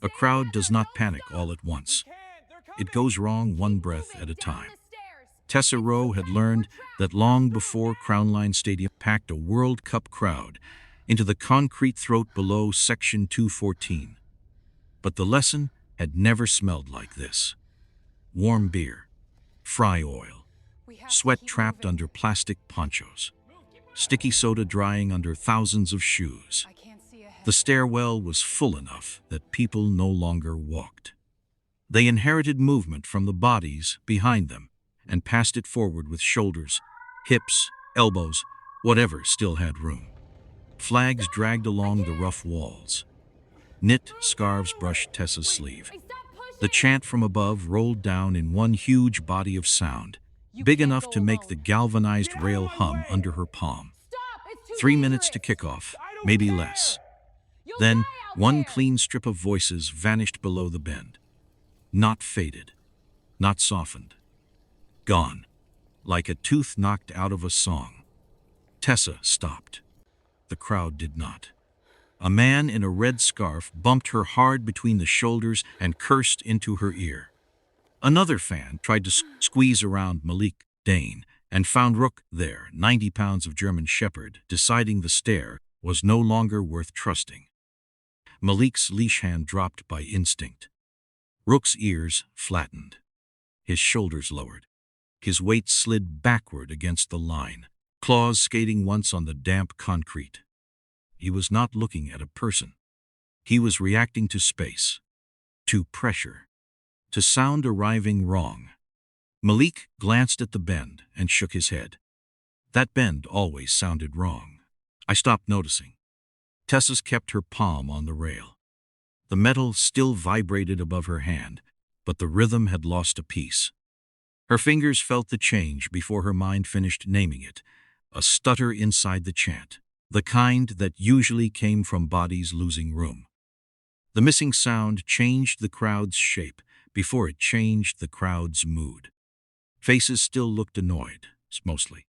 A crowd does not panic all at once. It goes wrong one breath at a time. Tessa Rowe had learned that long before Crownline Stadium packed a World Cup crowd into the concrete throat below Section 214. But the lesson had never smelled like this. Warm beer, fry oil, sweat trapped under plastic ponchos, sticky soda drying under thousands of shoes. The stairwell was full enough that people no longer walked. They inherited movement from the bodies behind them and passed it forward with shoulders, hips, elbows, whatever still had room. Flags dragged along the rough walls. Knit scarves brushed Tessa's sleeve. The chant from above rolled down in one huge body of sound, big enough to make the galvanized rail hum under her palm. 3 minutes to kickoff, maybe less. Then, one clean strip of voices vanished below the bend. Not faded, not softened. Gone, like a tooth knocked out of a song. Tessa stopped. The crowd did not. A man in a red scarf bumped her hard between the shoulders and cursed into her ear. Another fan tried to squeeze around Malik, Dane, and found Rook there, 90 pounds of German Shepherd, deciding the stair was no longer worth trusting. Malik's leash hand dropped by instinct. Rook's ears flattened. His shoulders lowered. His weight slid backward against the line, claws skating once on the damp concrete. He was not looking at a person. He was reacting to space, to pressure, to sound arriving wrong. Malik glanced at the bend and shook his head. That bend always sounded wrong. I stopped noticing. Tessa's kept her palm on the rail. The metal still vibrated above her hand, but the rhythm had lost a piece. Her fingers felt the change before her mind finished naming it, a stutter inside the chant, the kind that usually came from bodies losing room. The missing sound changed the crowd's shape before it changed the crowd's mood. Faces still looked annoyed, mostly.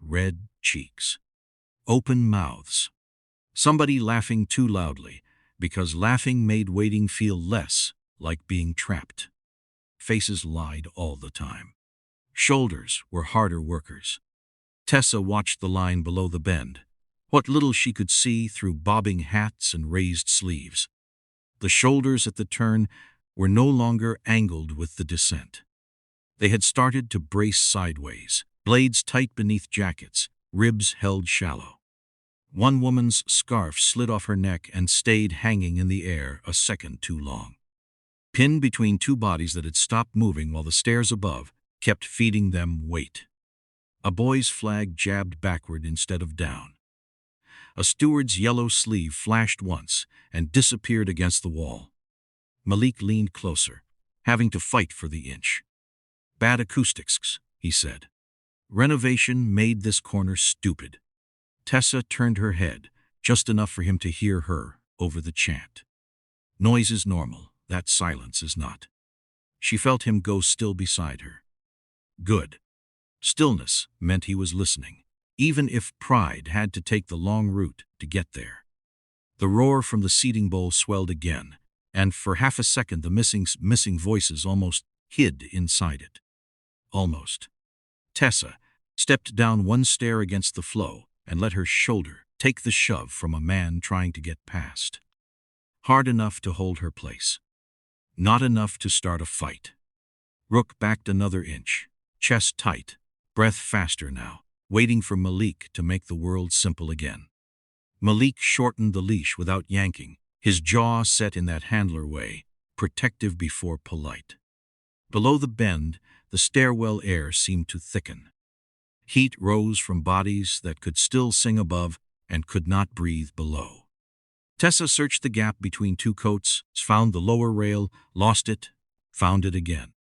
Red cheeks. Open mouths. Somebody laughing too loudly, because laughing made waiting feel less like being trapped. Faces lied all the time. Shoulders were harder workers. Tessa watched the line below the bend, what little she could see through bobbing hats and raised sleeves. The shoulders at the turn were no longer angled with the descent. They had started to brace sideways, blades tight beneath jackets, ribs held shallow. One woman's scarf slid off her neck and stayed hanging in the air a second too long. Pinned between two bodies that had stopped moving while the stairs above kept feeding them weight. A boy's flag jabbed backward instead of down. A steward's yellow sleeve flashed once and disappeared against the wall. Malik leaned closer, having to fight for the inch. "Bad acoustics," he said. "Renovation made this corner stupid." Tessa turned her head, just enough for him to hear her over the chant. Noise is normal, that silence is not. She felt him go still beside her. Good. Stillness meant he was listening, even if pride had to take the long route to get there. The roar from the seating bowl swelled again, and for half a second the missing voices almost hid inside it. Almost. Tessa stepped down one stair against the flow and let her shoulder take the shove from a man trying to get past. Hard enough to hold her place. Not enough to start a fight. Rook backed another inch, chest tight, breath faster now, waiting for Malik to make the world simple again. Malik shortened the leash without yanking, his jaw set in that handler way, protective before polite. Below the bend, the stairwell air seemed to thicken. Heat rose from bodies that could still sing above and could not breathe below. Tessa searched the gap between two coats, found the lower rail, lost it, found it again.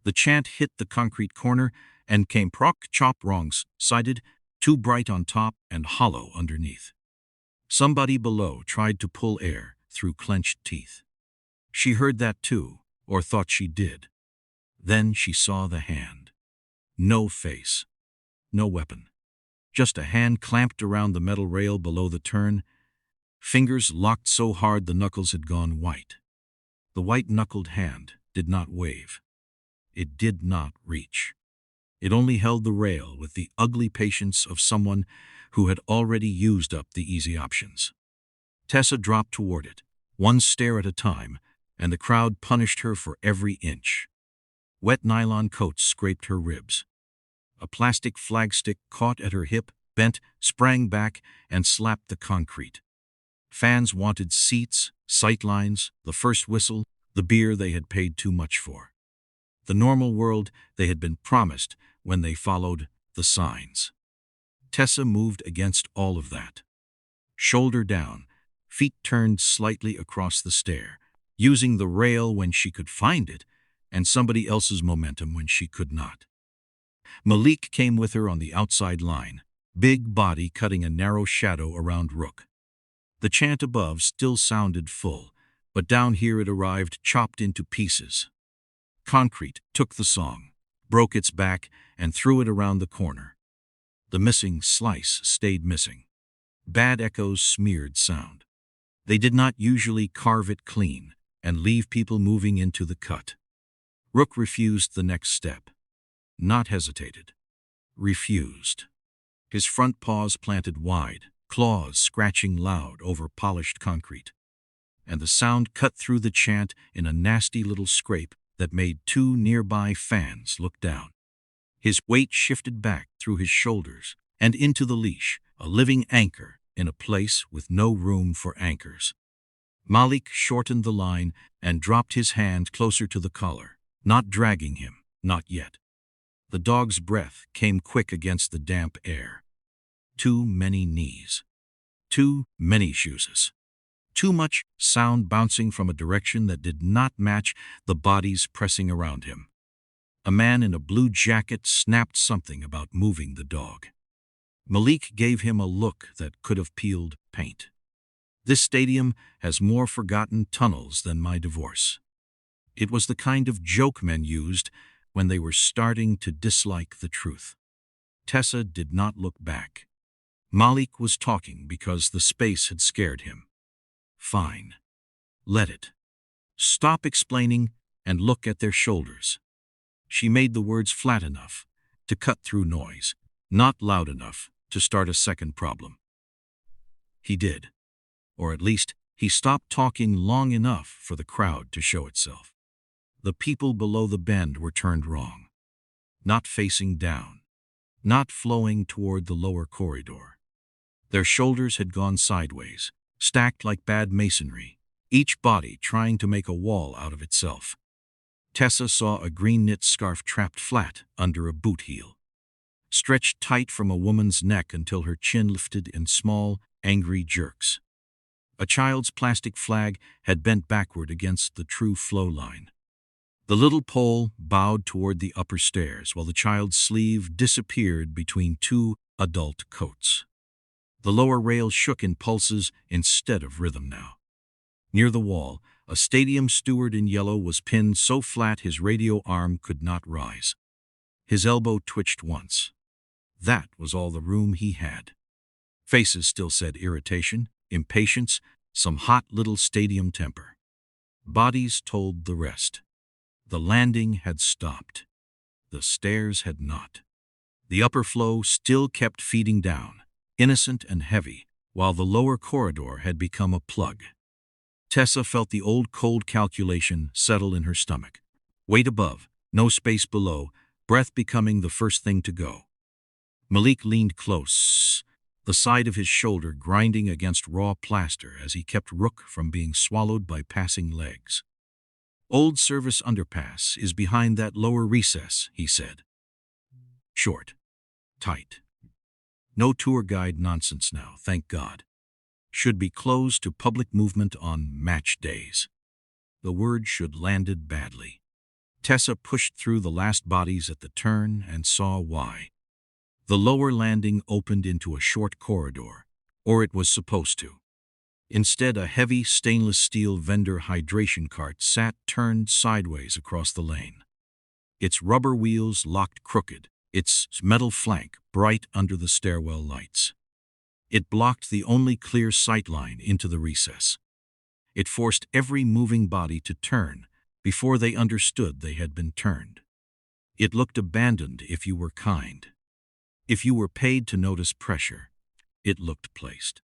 The chant hit the concrete corner and came proc chop wrong-sided, too bright on top and hollow underneath. Somebody below tried to pull air through clenched teeth. She heard that too, or thought she did. Then she saw the hand. No face. No weapon. Just a hand clamped around the metal rail below the turn, fingers locked so hard the knuckles had gone white. The white-knuckled hand did not wave. It did not reach. It only held the rail with the ugly patience of someone who had already used up the easy options. Tessa dropped toward it, one stair at a time, and the crowd punished her for every inch. Wet nylon coats scraped her ribs. A plastic flagstick caught at her hip, bent, sprang back, and slapped the concrete. Fans wanted seats, sightlines, the first whistle, the beer they had paid too much for. The normal world they had been promised when they followed the signs. Tessa moved against all of that. Shoulder down, feet turned slightly across the stair, using the rail when she could find it, and somebody else's momentum when she could not. Malik came with her on the outside line, big body cutting a narrow shadow around Rook. The chant above still sounded full, but down here it arrived chopped into pieces. Concrete took the song, broke its back, and threw it around the corner. The missing slice stayed missing. Bad echoes smeared sound. They did not usually carve it clean and leave people moving into the cut. Rook refused the next step. Not hesitated. Refused. His front paws planted wide, claws scratching loud over polished concrete. And the sound cut through the chant in a nasty little scrape that made two nearby fans look down. His weight shifted back through his shoulders and into the leash, a living anchor in a place with no room for anchors. Malik shortened the line and dropped his hand closer to the collar, not dragging him, not yet. The dog's breath came quick against the damp air. Too many knees. Too many shoes. Too much sound bouncing from a direction that did not match the bodies pressing around him. A man in a blue jacket snapped something about moving the dog. Malik gave him a look that could have peeled paint. This stadium has more forgotten tunnels than my divorce. It was the kind of joke men used when they were starting to dislike the truth. Tessa did not look back. Malik was talking because the space had scared him. Fine. Let it. Stop explaining and look at their shoulders. She made the words flat enough to cut through noise, not loud enough to start a second problem. He did. Or at least, he stopped talking long enough for the crowd to show itself. The people below the bend were turned wrong. Not facing down. Not flowing toward the lower corridor. Their shoulders had gone sideways, stacked like bad masonry, each body trying to make a wall out of itself. Tessa saw a green knit scarf trapped flat under a boot heel, stretched tight from a woman's neck until her chin lifted in small, angry jerks. A child's plastic flag had bent backward against the true flow line. The little pole bowed toward the upper stairs while the child's sleeve disappeared between two adult coats. The lower rail shook in pulses instead of rhythm now. Near the wall, a stadium steward in yellow was pinned so flat his radio arm could not rise. His elbow twitched once. That was all the room he had. Faces still said irritation, impatience, some hot little stadium temper. Bodies told the rest. The landing had stopped. The stairs had not. The upper flow still kept feeding down, innocent and heavy, while the lower corridor had become a plug. Tessa felt the old cold calculation settle in her stomach. Weight above, no space below, breath becoming the first thing to go. Malik leaned close, the side of his shoulder grinding against raw plaster as he kept Rook from being swallowed by passing legs. Old service underpass is behind that lower recess, he said. Short. Tight. No tour guide nonsense now, thank God. Should be closed to public movement on match days. The word should landed badly. Tessa pushed through the last bodies at the turn and saw why. The lower landing opened into a short corridor, or it was supposed to. Instead, a heavy stainless steel vendor hydration cart sat turned sideways across the lane. Its rubber wheels locked crooked, its metal flank bright under the stairwell lights. It blocked the only clear sight line into the recess. It forced every moving body to turn before they understood they had been turned. It looked abandoned if you were kind. If you were paid to notice pressure, it looked placed.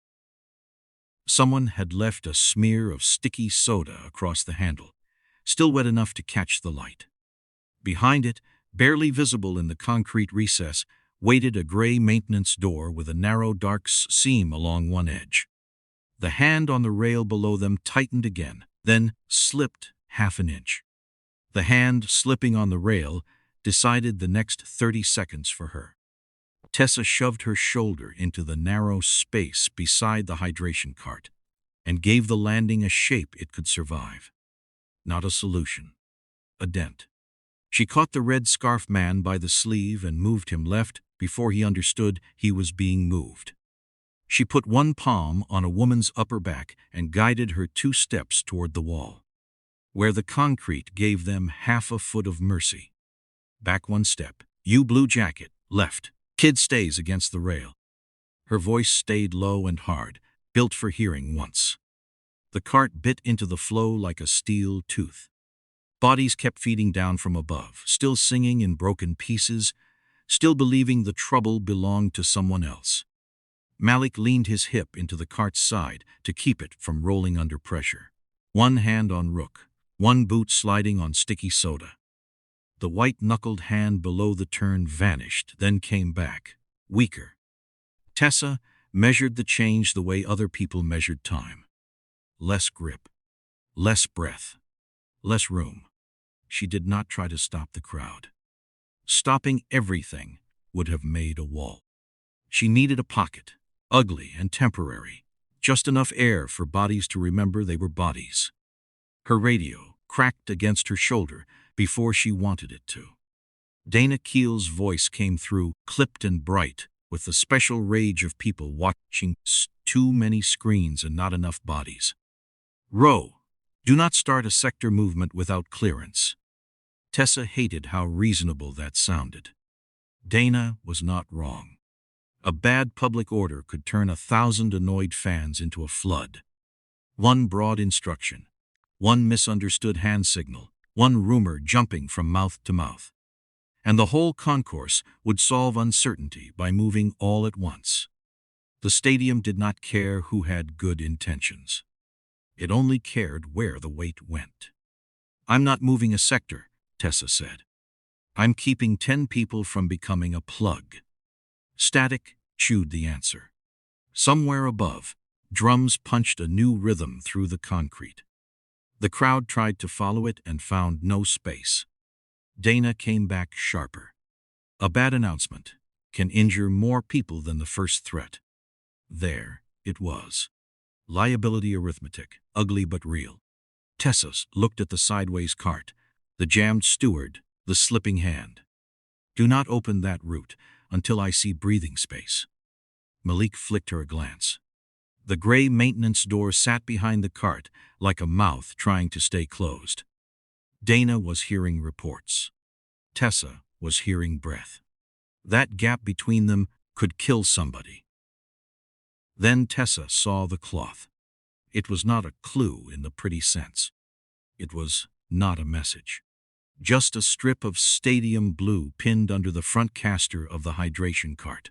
Someone had left a smear of sticky soda across the handle, still wet enough to catch the light. Behind it, barely visible in the concrete recess, waited a gray maintenance door with a narrow dark seam along one edge. The hand on the rail below them tightened again, then slipped half an inch. The hand slipping on the rail decided the next 30 seconds for her. Tessa shoved her shoulder into the narrow space beside the hydration cart and gave the landing a shape it could survive. Not a solution. A dent. She caught the red scarf man by the sleeve and moved him left before he understood he was being moved. She put one palm on a woman's upper back and guided her 2 steps toward the wall, where the concrete gave them half a foot of mercy. Back 1 step. You blue jacket, left. Kid stays against the rail. Her voice stayed low and hard, built for hearing once. The cart bit into the flow like a steel tooth. Bodies kept feeding down from above, still singing in broken pieces, still believing the trouble belonged to someone else. Malik leaned his hip into the cart's side to keep it from rolling under pressure. One hand on Rook, one boot sliding on sticky soda. The white-knuckled hand below the turn vanished, then came back, weaker. Tessa measured the change the way other people measured time. Less grip, less breath, less room. She did not try to stop the crowd. Stopping everything would have made a wall. She needed a pocket, ugly and temporary, just enough air for bodies to remember they were bodies. Her radio cracked against her shoulder before she wanted it to. Dana Keel's voice came through, clipped and bright, with the special rage of people watching too many screens and not enough bodies. Rowe, do not start a sector movement without clearance. Tessa hated how reasonable that sounded. Dana was not wrong. A bad public order could turn 1,000 annoyed fans into a flood. One broad instruction, one misunderstood hand signal, one rumor jumping from mouth to mouth. And the whole concourse would solve uncertainty by moving all at once. The stadium did not care who had good intentions. It only cared where the weight went. I'm not moving a sector, Tessa said. I'm keeping 10 people from becoming a plug. Static chewed the answer. Somewhere above, drums punched a new rhythm through the concrete. The crowd tried to follow it and found no space. Dana came back sharper. A bad announcement can injure more people than the first threat. There it was. Liability arithmetic, ugly but real. Tessa looked at the sideways cart, the jammed steward, the slipping hand. Do not open that route until I see breathing space. Malik flicked her a glance. The gray maintenance door sat behind the cart like a mouth trying to stay closed. Dana was hearing reports. Tessa was hearing breath. That gap between them could kill somebody. Then Tessa saw the cloth. It was not a clue in the pretty sense. It was not a message. Just a strip of stadium blue pinned under the front caster of the hydration cart.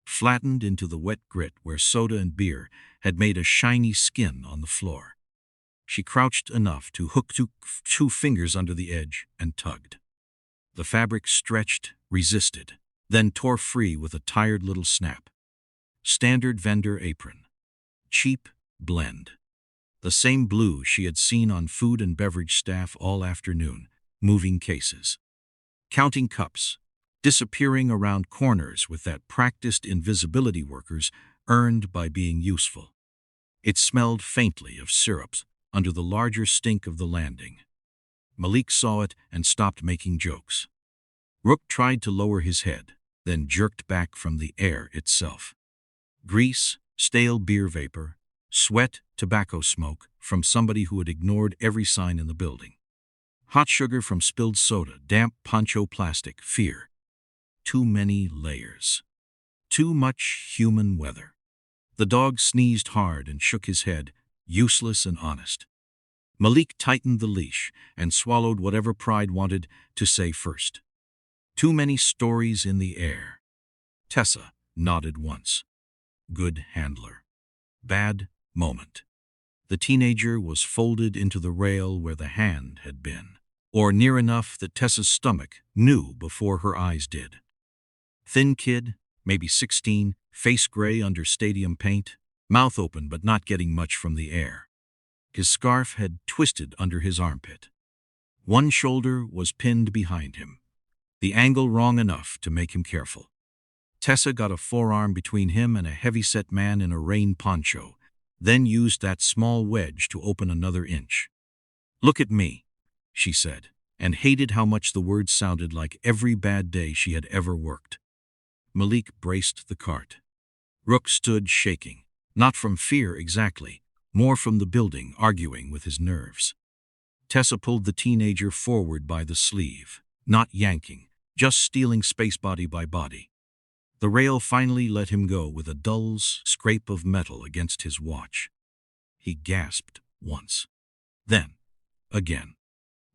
Flattened into the wet grit where soda and beer had made a shiny skin on the floor. She crouched enough to hook 2 fingers under the edge and tugged. The fabric stretched, resisted, then tore free with a tired little snap. Standard vendor apron. Cheap blend. The same blue she had seen on food and beverage staff all afternoon, moving cases. Counting cups. Disappearing around corners with that practiced invisibility workers earned by being useful. It smelled faintly of syrups under the larger stink of the landing. Malik saw it and stopped making jokes. Rook tried to lower his head, then jerked back from the air itself. Grease, stale beer vapor, sweat, tobacco smoke from somebody who had ignored every sign in the building. Hot sugar from spilled soda, damp poncho plastic, fear. Too many layers. Too much human weather. The dog sneezed hard and shook his head, useless and honest. Malik tightened the leash and swallowed whatever pride wanted to say first. Too many stories in the air. Tessa nodded once. Good handler. Bad moment. The teenager was folded into the rail where the hand had been, or near enough that Tessa's stomach knew before her eyes did. Thin kid, maybe 16, face gray under stadium paint, mouth open but not getting much from the air. His scarf had twisted under his armpit. One shoulder was pinned behind him, the angle wrong enough to make him careful. Tessa got a forearm between him and a heavy-set man in a rain poncho, then used that small wedge to open another inch. "Look at me," she said, and hated how much the words sounded like every bad day she had ever worked. Malik braced the cart. Rook stood shaking, not from fear exactly, more from the building arguing with his nerves. Tessa pulled the teenager forward by the sleeve, not yanking, just stealing space body by body. The rail finally let him go with a dull scrape of metal against his watch. He gasped once. Then, again.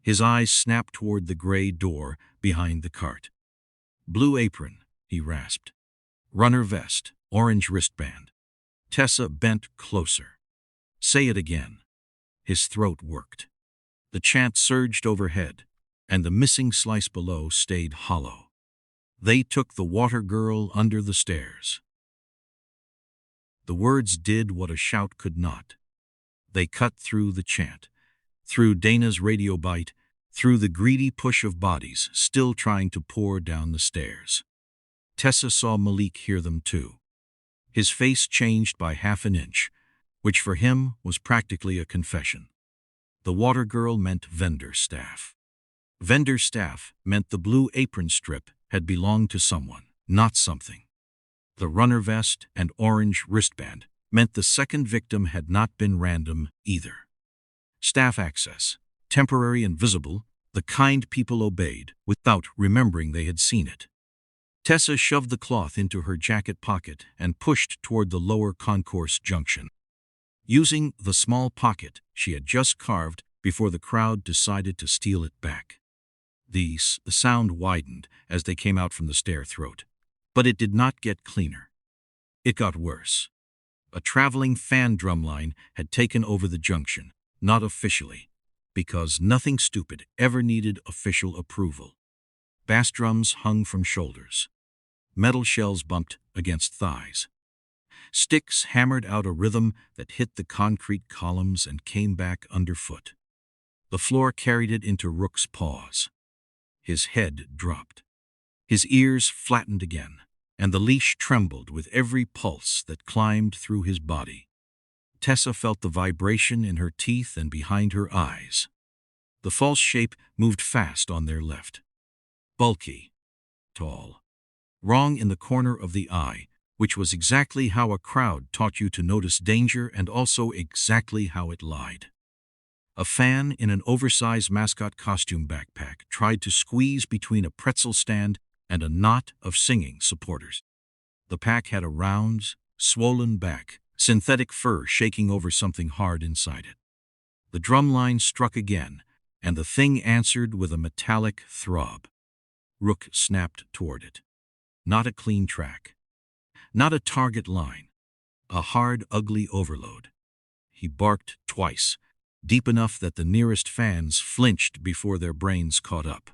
His eyes snapped toward the gray door behind the cart. "Blue apron," he rasped. "Runner vest, orange wristband." Tessa bent closer. "Say it again." His throat worked. The chant surged overhead, and the missing slice below stayed hollow. They took the water girl under the stairs. The words did what a shout could not. They cut through the chant, through Dana's radio bite, through the greedy push of bodies still trying to pour down the stairs. Tessa saw Malik hear them too. His face changed by half an inch, which for him was practically a confession. The water girl meant vendor staff. Vendor staff meant the blue apron strip had belonged to someone, not something. The runner vest and orange wristband meant the second victim had not been random either. Staff access, temporary and visible, the kind people obeyed without remembering they had seen it. Tessa shoved the cloth into her jacket pocket and pushed toward the lower concourse junction. Using the small pocket she had just carved before the crowd decided to steal it back. The sound widened as they came out from the stair throat, but it did not get cleaner. It got worse. A traveling fan drumline had taken over the junction, not officially, because nothing stupid ever needed official approval. Bass drums hung from shoulders. Metal shells bumped against thighs. Sticks hammered out a rhythm that hit the concrete columns and came back underfoot. The floor carried it into Rook's paws. His head dropped. His ears flattened again, and the leash trembled with every pulse that climbed through his body. Tessa felt the vibration in her teeth and behind her eyes. The false shape moved fast on their left. Bulky. Tall. Wrong in the corner of the eye, which was exactly how a crowd taught you to notice danger and also exactly how it lied. A fan in an oversized Mascot costume backpack tried to squeeze between a pretzel stand and a knot of singing supporters. The pack had a round, swollen back, synthetic fur shaking over something hard inside it. The drumline struck again, and the thing answered with a metallic throb. Rook snapped toward it. Not a clean track. Not a target line. A hard, ugly overload. He barked twice, deep enough that the nearest fans flinched before their brains caught up.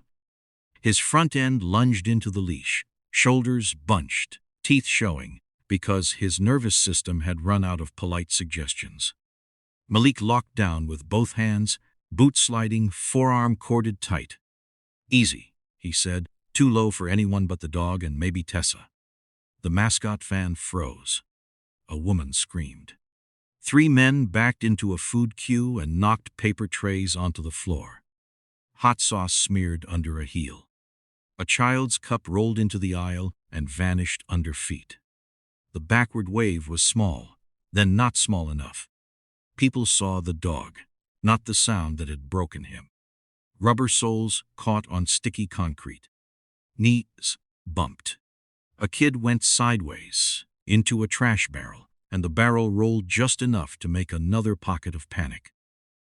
His front end lunged into the leash, shoulders bunched, teeth showing, because his nervous system had run out of polite suggestions. Malik locked down with both hands, boot sliding, forearm corded tight. "Easy," he said, too low for anyone but the dog and maybe Tessa. The Mascot fan froze. A woman screamed. 3 men backed into a food queue and knocked paper trays onto the floor. Hot sauce smeared under a heel. A child's cup rolled into the aisle and vanished under feet. The backward wave was small, then not small enough. People saw the dog, not the sound that had broken him. Rubber soles caught on sticky concrete. Knees bumped. A kid went sideways into a trash barrel, and the barrel rolled just enough to make another pocket of panic.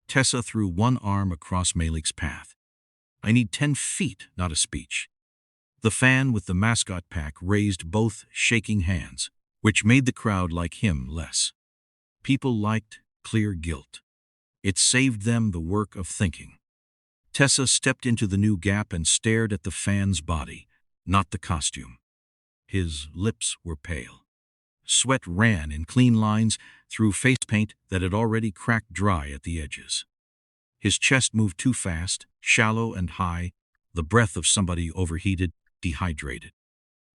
Tessa threw one arm across Malik's path. "I need 10 feet, not a speech." The fan with the mascot pack raised both shaking hands, which made the crowd like him less. People liked clear guilt. It saved them the work of thinking. Tessa stepped into the new gap and stared at the fan's body, not the costume. His lips were pale. Sweat ran in clean lines through face paint that had already cracked dry at the edges. His chest moved too fast, shallow and high, the breath of somebody overheated, dehydrated,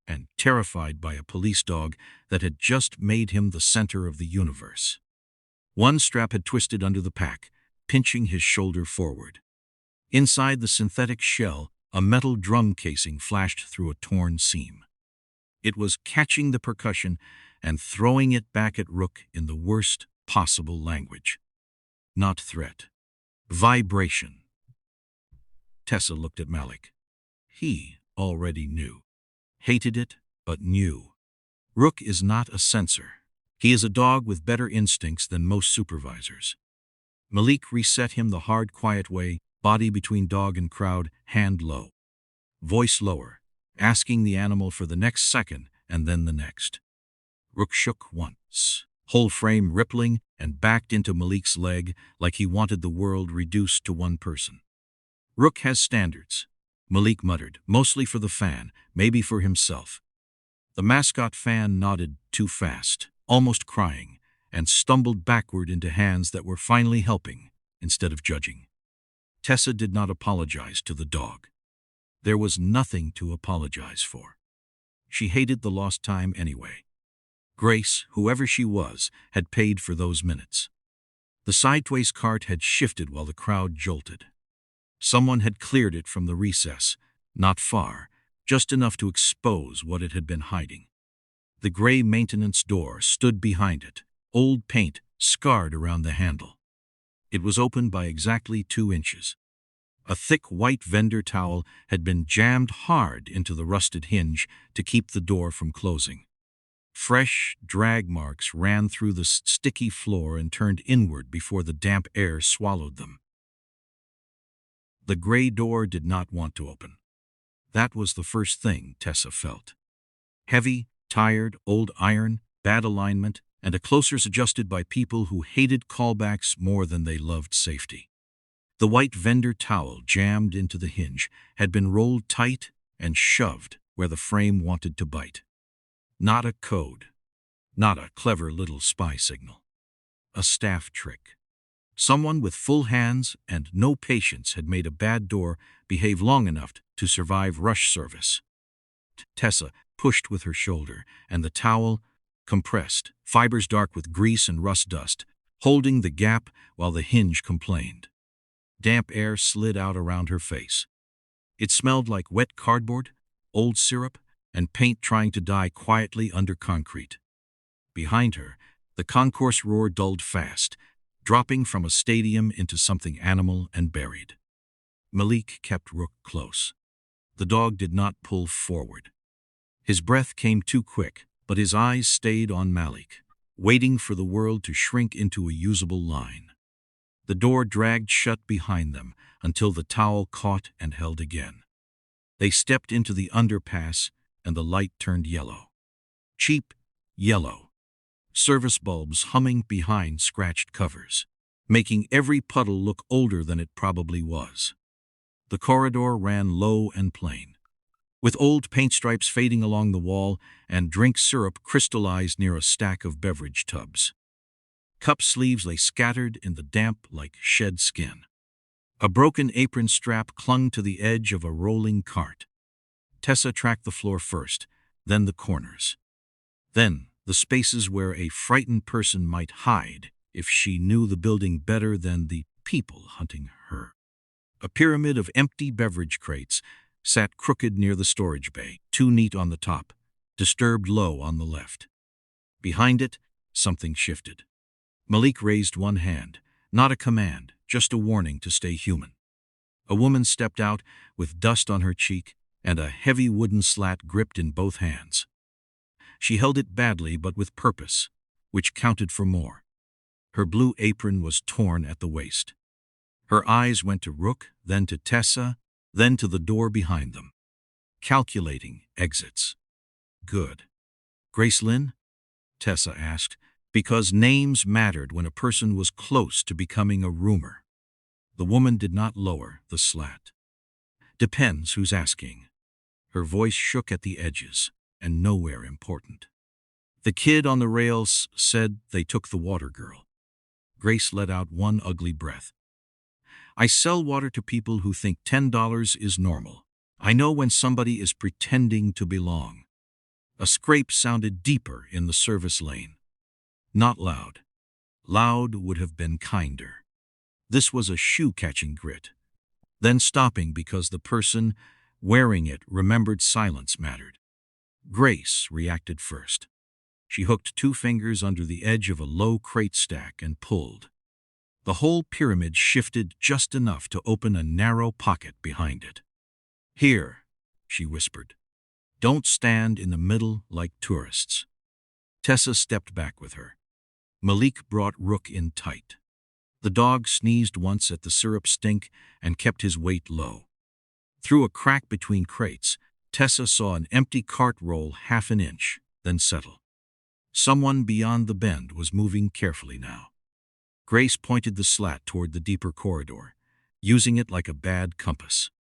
and terrified by a police dog that had just made him the center of the universe. One strap had twisted under the pack, pinching his shoulder forward. Inside the synthetic shell, a metal drum casing flashed through a torn seam. It was catching the percussion and throwing it back at Rook in the worst possible language. Not threat. Vibration. Tessa looked at Malik. He already knew. Hated it, but knew. Rook is not a censor. He is a dog with better instincts than most supervisors. Malik reset him the hard, quiet way, body between dog and crowd, hand low. Voice lower, asking the animal for the next second and then the next. Rook shook once, whole frame rippling, and backed into Malik's leg like he wanted the world reduced to one person. Rook has standards, Malik muttered, mostly for the fan, maybe for himself. The mascot fan nodded too fast, almost crying, and stumbled backward into hands that were finally helping instead of judging. Tessa did not apologize to the dog. There was nothing to apologize for. She hated the lost time anyway. Grace, whoever she was, had paid for those minutes. The sideways cart had shifted while the crowd jolted. Someone had cleared it from the recess, not far, just enough to expose what it had been hiding. The gray maintenance door stood behind it, old paint scarred around the handle. It was open by exactly 2 inches. A thick white vendor towel had been jammed hard into the rusted hinge to keep the door from closing. Fresh drag marks ran through the sticky floor and turned inward before the damp air swallowed them. The gray door did not want to open. That was the first thing Tessa felt. Heavy, tired, old iron, bad alignment, and a closers adjusted by people who hated callbacks more than they loved safety. The white vendor towel jammed into the hinge had been rolled tight and shoved where the frame wanted to bite. Not a code. Not a clever little spy signal. A staff trick. Someone with full hands and no patience had made a bad door behave long enough to survive rush service. Tessa pushed with her shoulder, and the towel compressed, fibers dark with grease and rust dust, holding the gap while the hinge complained. Damp air slid out around her face. It smelled like wet cardboard, old syrup, and paint trying to die quietly under concrete. Behind her, the concourse roar dulled fast, dropping from a stadium into something animal and buried. Malik kept Rook close. The dog did not pull forward. His breath came too quick, but his eyes stayed on Malik, waiting for the world to shrink into a usable line. The door dragged shut behind them until the towel caught and held again. They stepped into the underpass, and the light turned yellow. Cheap yellow. Service bulbs humming behind scratched covers, making every puddle look older than it probably was. The corridor ran low and plain, with old paint stripes fading along the wall and drink syrup crystallized near a stack of beverage tubs. Cup sleeves lay scattered in the damp like shed skin. A broken apron strap clung to the edge of a rolling cart. Tessa tracked the floor first, then the corners. Then the spaces where a frightened person might hide if she knew the building better than the people hunting her. A pyramid of empty beverage crates sat crooked near the storage bay, too neat on the top, disturbed low on the left. Behind it, something shifted. Malik raised one hand, not a command, just a warning to stay human. A woman stepped out with dust on her cheek and a heavy wooden slat gripped in both hands. She held it badly but with purpose, which counted for more. Her blue apron was torn at the waist. Her eyes went to Rook, then to Tessa, then to the door behind them. Calculating exits. Good. Grace Lynn? Tessa asked, because names mattered when a person was close to becoming a rumor. The woman did not lower the slat. Depends who's asking. Her voice shook at the edges, and nowhere important. The kid on the rails said they took the water girl. Grace let out one ugly breath. I sell water to people who think $10 is normal. I know when somebody is pretending to belong. A scrape sounded deeper in the service lane. Not loud. Loud would have been kinder. This was a shoe-catching grit. Then stopping because the person wearing it remembered silence mattered. Grace reacted first. She hooked 2 fingers under the edge of a low crate stack and pulled. The whole pyramid shifted just enough to open a narrow pocket behind it. Here, she whispered. Don't stand in the middle like tourists. Tessa stepped back with her. Malik brought Rook in tight. The dog sneezed once at the syrup stink and kept his weight low. Through a crack between crates, Tessa saw an empty cart roll half an inch, then settle. Someone beyond the bend was moving carefully now. Grace pointed the slat toward the deeper corridor, using it like a bad compass.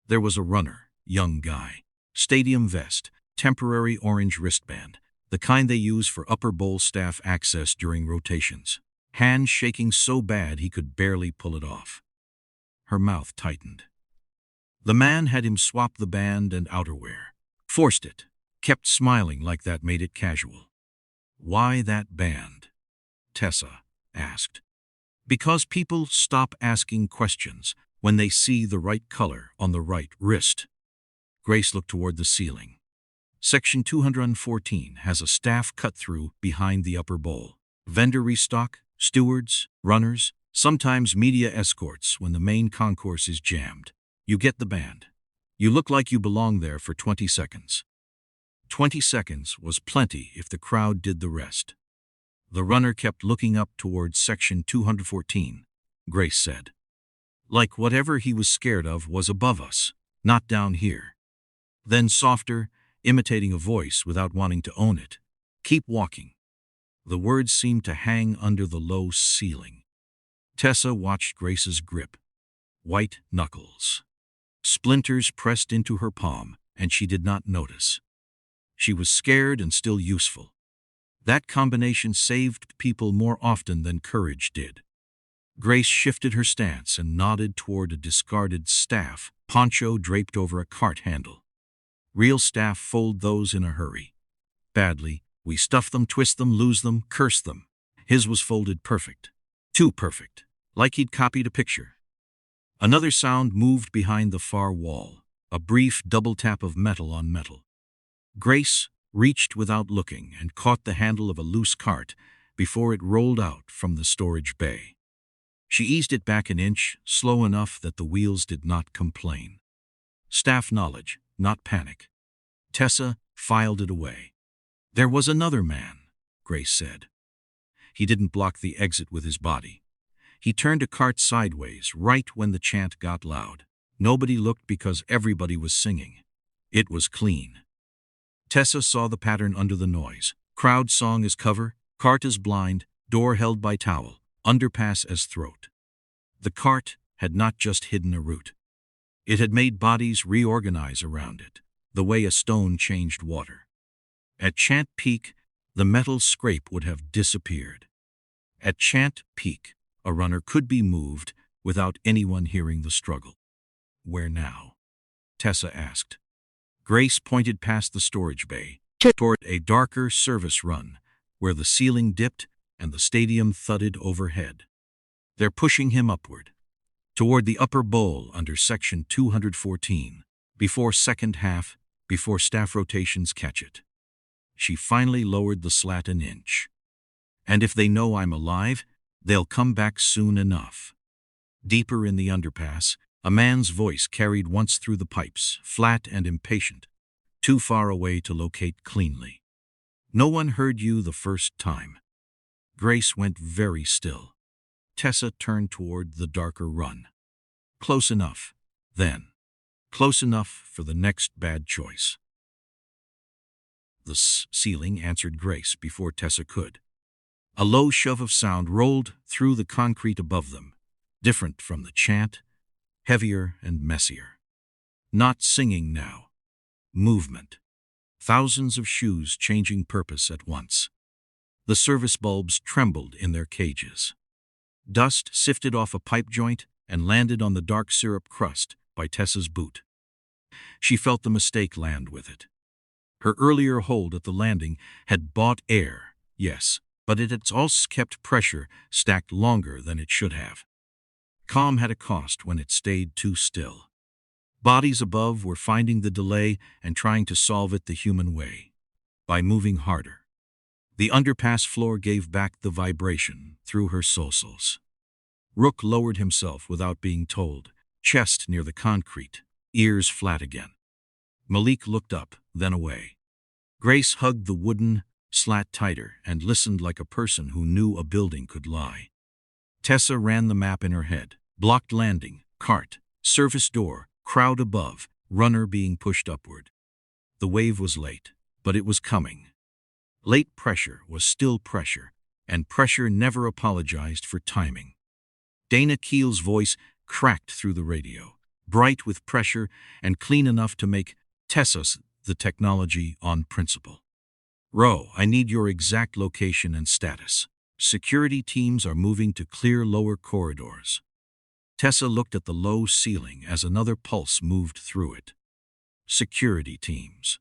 There was a runner, young guy. Stadium vest, temporary orange wristband, the kind they use for upper bowl staff access during rotations. Hand shaking so bad he could barely pull it off. Her mouth tightened. The man had him swap the band and outerwear. Forced it, kept smiling like that made it casual. Why that band? Tessa asked. Because people stop asking questions when they see the right color on the right wrist. Grace looked toward the ceiling. Section 214 has a staff cut-through behind the upper bowl. Vendor restock, stewards, runners, sometimes media escorts when the main concourse is jammed. You get the band. You look like you belong there for 20 seconds. 20 seconds was plenty if the crowd did the rest. The runner kept looking up towards Section 214, Grace said. Like whatever he was scared of was above us, not down here. Then softer, imitating a voice without wanting to own it. Keep walking. The words seemed to hang under the low ceiling. Tessa watched Grace's grip. White knuckles. Splinters pressed into her palm, and she did not notice. She was scared and still useful. That combination saved people more often than courage did. Grace shifted her stance and nodded toward a discarded staff, poncho draped over a cart handle. Real staff fold those in a hurry. Badly, we stuff them, twist them, lose them, curse them. His was folded perfect. Too perfect. Like he'd copied a picture. Another sound moved behind the far wall, a brief double tap of metal on metal. Grace reached without looking and caught the handle of a loose cart before it rolled out from the storage bay. She eased it back an inch, slow enough that the wheels did not complain. Staff knowledge, not panic. Tessa filed it away. There was another man, Grace said. He didn't block the exit with his body. He turned a cart sideways right when the chant got loud. Nobody looked because everybody was singing. It was clean. Tessa saw the pattern under the noise. Crowd song as cover, cart as blind, door held by towel, underpass as throat. The cart had not just hidden a route. It had made bodies reorganize around it, the way a stone changed water. At chant peak, the metal scrape would have disappeared. At chant peak, a runner could be moved without anyone hearing the struggle. Where now? Tessa asked. Grace pointed past the storage bay, toward a darker service run, where the ceiling dipped and the stadium thudded overhead. They're pushing him upward, toward the upper bowl under Section 214, before second half, before staff rotations catch it. She finally lowered the slat an inch. And if they know I'm alive, they'll come back soon enough. Deeper in the underpass, a man's voice carried once through the pipes, flat and impatient, too far away to locate cleanly. No one heard you the first time. Grace went very still. Tessa turned toward the darker run. Close enough, then. Close enough for the next bad choice. The ceiling answered Grace before Tessa could. A low shove of sound rolled through the concrete above them, different from the chant, heavier and messier. Not singing now. Movement. Thousands of shoes changing purpose at once. The service bulbs trembled in their cages. Dust sifted off a pipe joint and landed on the dark syrup crust by Tessa's boot. She felt the mistake land with it. Her earlier hold at the landing had bought air, yes, but it had also kept pressure stacked longer than it should have. Calm had a cost when it stayed too still. Bodies above were finding the delay and trying to solve it the human way, by moving harder. The underpass floor gave back the vibration through her soles. Rook lowered himself without being told, chest near the concrete, ears flat again. Malik looked up, then away. Grace hugged the wooden slat tighter and listened like a person who knew a building could lie. Tessa ran the map in her head. Blocked landing, cart, surface door, crowd above, runner being pushed upward. The wave was late, but it was coming. Late pressure was still pressure, and pressure never apologized for timing. Dana Keel's voice cracked through the radio, bright with pressure and clean enough to make Tessa's the technology on principle. Rowe, I need your exact location and status. Security teams are moving to clear lower corridors. Tessa looked at the low ceiling as another pulse moved through it. Security teams.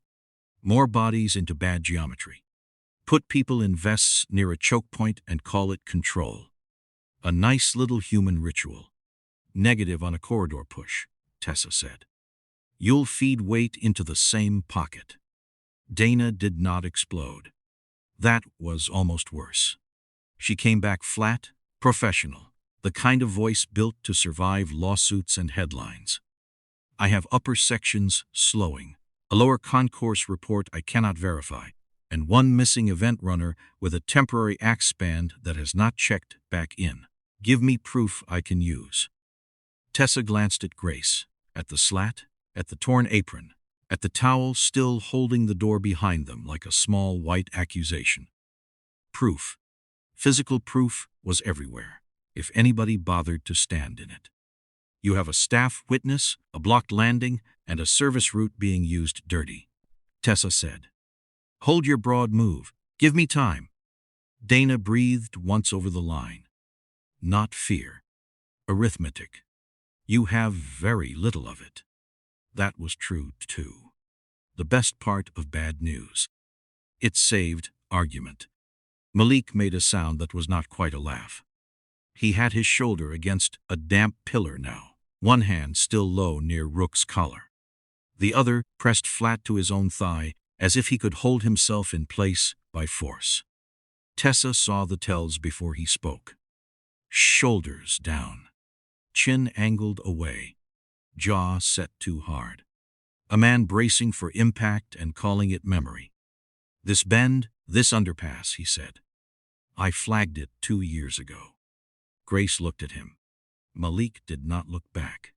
More bodies into bad geometry. Put people in vests near a choke point and call it control. A nice little human ritual. Negative on a corridor push, Tessa said. You'll feed weight into the same pocket. Dana did not explode. That was almost worse. She came back flat, professional, the kind of voice built to survive lawsuits and headlines. I have upper sections slowing, a lower concourse report I cannot verify, and one missing event runner with a temporary axe band that has not checked back in. Give me proof I can use. Tessa glanced at Grace, at the slat, at the torn apron, at the towel still holding the door behind them like a small white accusation. Proof. Physical proof was everywhere, if anybody bothered to stand in it. You have a staff witness, a blocked landing, and a service route being used dirty, Tessa said. Hold your broad move. Give me time. Dana breathed once over the line. Not fear. Arithmetic. You have very little of it. That was true, too. The best part of bad news. It saved argument. Malik made a sound that was not quite a laugh. He had his shoulder against a damp pillar now, one hand still low near Rook's collar. The other pressed flat to his own thigh, as if he could hold himself in place by force. Tessa saw the tells before he spoke. Shoulders down. Chin angled away. Jaw set too hard. A man bracing for impact and calling it memory. This bend, this underpass, he said. I flagged it 2 years ago. Grace looked at him. Malik did not look back.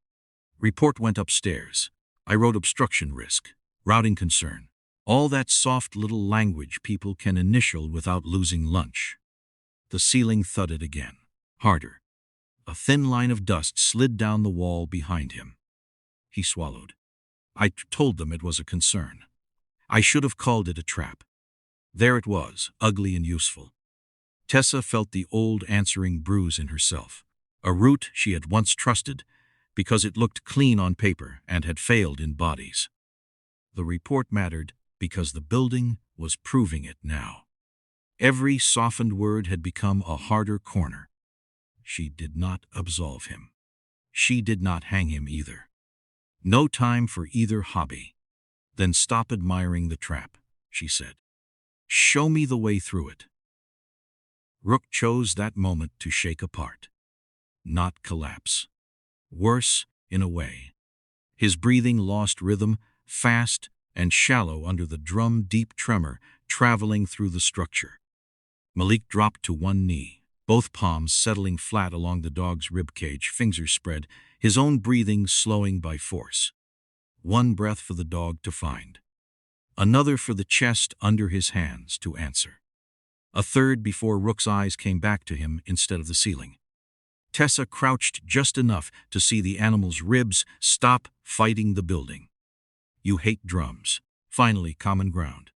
Report went upstairs. I wrote obstruction risk, routing concern. All that soft little language people can initial without losing lunch. The ceiling thudded again, harder. A thin line of dust slid down the wall behind him. He swallowed. I told them it was a concern. I should have called it a trap. There it was, ugly and useful. Tessa felt the old answering bruise in herself, a route she had once trusted because it looked clean on paper and had failed in bodies. The report mattered because the building was proving it now. Every softened word had become a harder corner. She did not absolve him. She did not hang him either. No time for either hobby. Then stop admiring the trap, she said. Show me the way through it. Rook chose that moment to shake apart. Not collapse. Worse, in a way. His breathing lost rhythm, fast and shallow under the drum-deep tremor traveling through the structure. Malik dropped to one knee, both palms settling flat along the dog's ribcage, fingers spread, his own breathing slowing by force. One breath for the dog to find. Another for the chest under his hands to answer. A third before Rook's eyes came back to him instead of the ceiling. Tessa crouched just enough to see the animal's ribs stop fighting the building. You hate drums. Finally, common ground.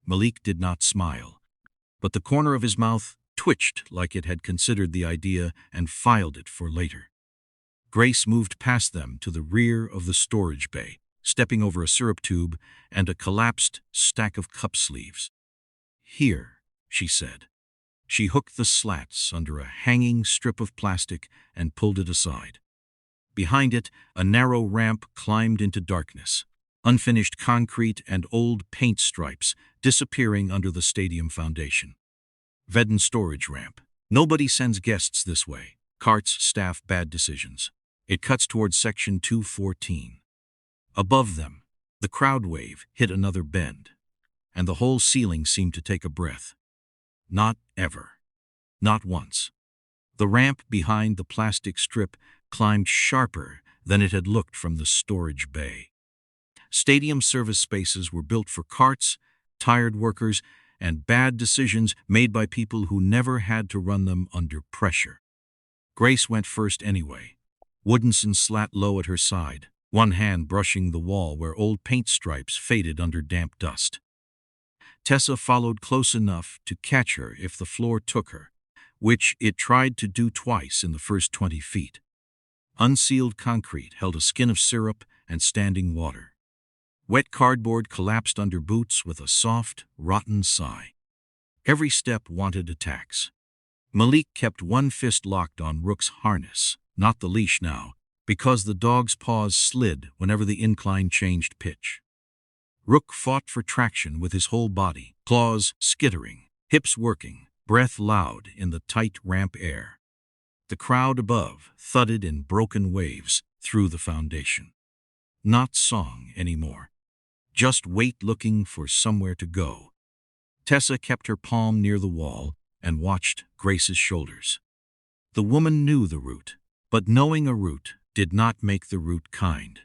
Malik did not smile, but the corner of his mouth twitched like it had considered the idea and filed it for later. Grace moved past them to the rear of the storage bay, stepping over a syrup tube and a collapsed stack of cup sleeves. "Here," she said. She hooked the slats under a hanging strip of plastic and pulled it aside. Behind it, a narrow ramp climbed into darkness, unfinished concrete and old paint stripes disappearing under the stadium foundation. Vedden storage ramp. Nobody sends guests this way. Carts, staff, bad decisions. It cuts towards section 214. Above them, the crowd wave hit another bend, and the whole ceiling seemed to take a breath. Not ever. Not once. The ramp behind the plastic strip climbed sharper than it had looked from the storage bay. Stadium service spaces were built for carts, tired workers, and bad decisions made by people who never had to run them under pressure. Grace went first anyway, Woodinson slat low at her side, one hand brushing the wall where old paint stripes faded under damp dust. Tessa followed close enough to catch her if the floor took her, which it tried to do twice in the first 20 feet. Unsealed concrete held a skin of syrup and standing water. Wet cardboard collapsed under boots with a soft, rotten sigh. Every step wanted attacks. Malik kept one fist locked on Rook's harness, not the leash now, because the dog's paws slid whenever the incline changed pitch. Rook fought for traction with his whole body, claws skittering, hips working, breath loud in the tight ramp air. The crowd above thudded in broken waves through the foundation. Not song anymore. Just weight looking for somewhere to go. Tessa kept her palm near the wall and watched Grace's shoulders. The woman knew the route, but knowing a route did not make the route kind.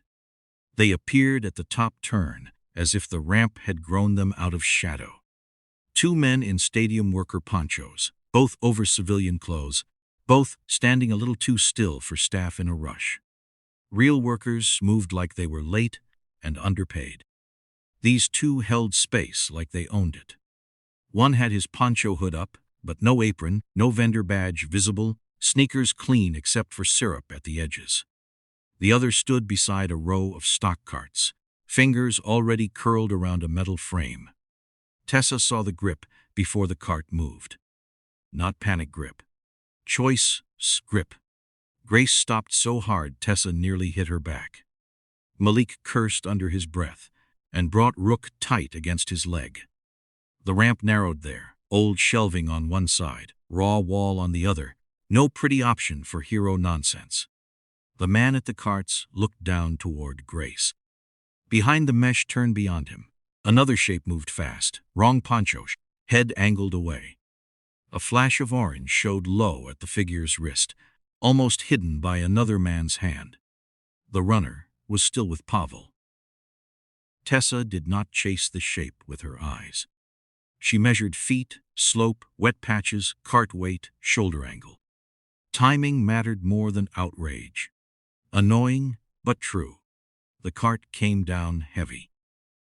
They appeared at the top turn, as if the ramp had grown them out of shadow. Two men in stadium worker ponchos, both over civilian clothes, both standing a little too still for staff in a rush. Real workers moved like they were late and underpaid. These two held space like they owned it. One had his poncho hood up, but no apron, no vendor badge visible, sneakers clean except for syrup at the edges. The other stood beside a row of stock carts, fingers already curled around a metal frame. Tessa saw the grip before the cart moved. Not panic grip. Choice grip. Grace stopped so hard Tessa nearly hit her back. Malik cursed under his breath and brought Rook tight against his leg. The ramp narrowed there, old shelving on one side, raw wall on the other, no pretty option for hero nonsense. The man at the carts looked down toward Grace. Behind the mesh turned beyond him. Another shape moved fast, wrong poncho, head angled away. A flash of orange showed low at the figure's wrist, almost hidden by another man's hand. The runner was still with Pavel. Tessa did not chase the shape with her eyes. She measured feet, slope, wet patches, cart weight, shoulder angle. Timing mattered more than outrage. Annoying, but true. The cart came down heavy.